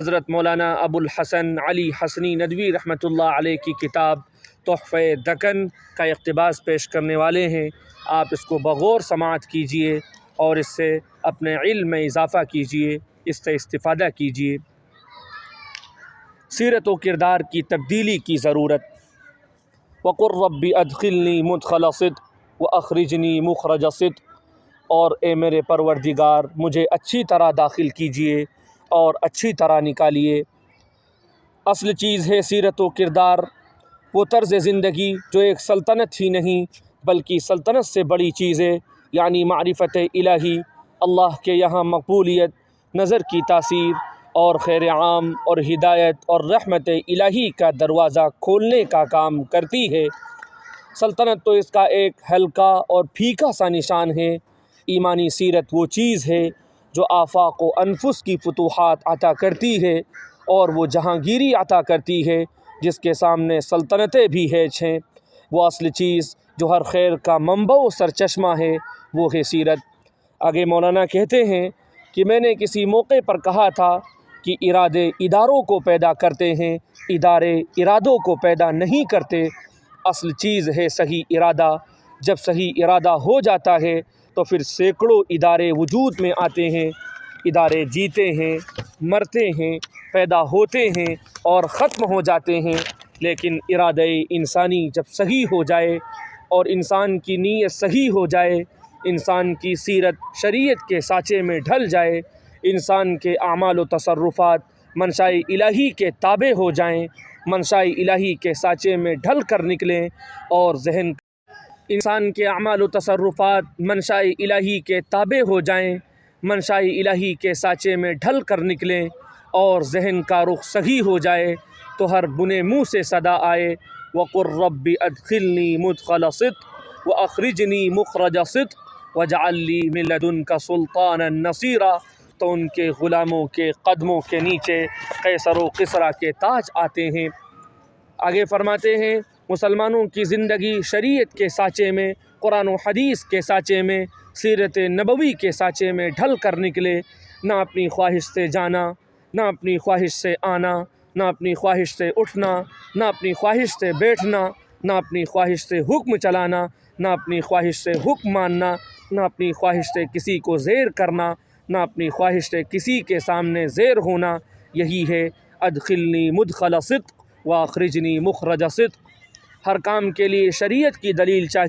حضرت مولانا ابو الحسن علی حسنی ندوی رحمۃ اللہ علیہ کی کتاب تحفہ دکن کا اقتباس پیش کرنے والے ہیں۔ آپ اس کو بغور سماعت کیجئے اور اس سے اپنے علم میں اضافہ کیجئے، اس سے استفادہ کیجئے۔ سیرت و کردار کی تبدیلی کی ضرورت۔ وقر رب ادخلنی مدخل صدق واخرجنی مخرج صدق، اور اے میرے پروردگار مجھے اچھی طرح داخل کیجئے اور اچھی طرح نکالیے۔ اصل چیز ہے سیرت و کردار، وہ طرز زندگی جو ایک سلطنت ہی نہیں بلکہ سلطنت سے بڑی چیز ہے، یعنی معرفت الہی، اللہ کے یہاں مقبولیت، نظر کی تاثیر اور خیر عام اور ہدایت اور رحمت الہی کا دروازہ کھولنے کا کام کرتی ہے۔ سلطنت تو اس کا ایک ہلکا اور پھیکا سا نشان ہے۔ ایمانی سیرت وہ چیز ہے جو آفاق و انفس کی فتوحات عطا کرتی ہے اور وہ جہانگیری عطا کرتی ہے جس کے سامنے سلطنتیں بھی ہیچ ہیں۔ وہ اصل چیز جو ہر خیر کا منبع و سرچشمہ ہے وہ ہے سیرت۔ آگے مولانا کہتے ہیں کہ میں نے کسی موقع پر کہا تھا کہ ارادے اداروں کو پیدا کرتے ہیں، ادارے ارادوں کو پیدا نہیں کرتے۔ اصل چیز ہے صحیح ارادہ۔ جب صحیح ارادہ ہو جاتا ہے تو پھر سینکڑوں ادارے وجود میں آتے ہیں۔ ادارے جیتے ہیں، مرتے ہیں، پیدا ہوتے ہیں اور ختم ہو جاتے ہیں، لیکن ارادہ انسانی جب صحیح ہو جائے اور انسان کی نیت صحیح ہو جائے، انسان کی سیرت شریعت کے سانچے میں ڈھل جائے، انسان کے اعمال و تصرفات منشاء الہی کے تابع ہو جائیں، منشاء الہی کے سانچے میں ڈھل کر نکلیں، اور ذہن انسان کے اعمال و تصرفات منشاء الہی کے تابع ہو جائیں، منشاء الہی کے سانچے میں ڈھل کر نکلیں اور ذہن کا رخ صحیح ہو جائے، تو ہر بنے منہ سے صدا آئے وقر رب ادخلنی مدخل صدق واخرجنی مخرج صدق واجعل لی من لدنک سلطانا نصیرا۔ تو ان کے غلاموں کے قدموں کے نیچے قیصر و کسریٰ کے تاج آتے ہیں۔ آگے فرماتے ہیں مسلمانوں کی زندگی شریعت کے سانچے میں، قرآن و حدیث کے سانچے میں، سیرت نبوی کے سانچے میں ڈھل کر نکلے، نہ اپنی خواہش سے جانا، نہ اپنی خواہش سے آنا، نہ اپنی خواہش سے اٹھنا، نہ اپنی خواہش سے بیٹھنا، نہ اپنی خواہش سے حکم چلانا، نہ اپنی خواہش سے حکم ماننا، نہ اپنی خواہش سے کسی کو زیر کرنا، نہ اپنی خواہش سے کسی کے سامنے زیر ہونا۔ یہی ہے ادخلنی مدخل صدق واخرجنی مخرج صدق۔ ہر کام کے لیے شریعت کی دلیل چاہیے۔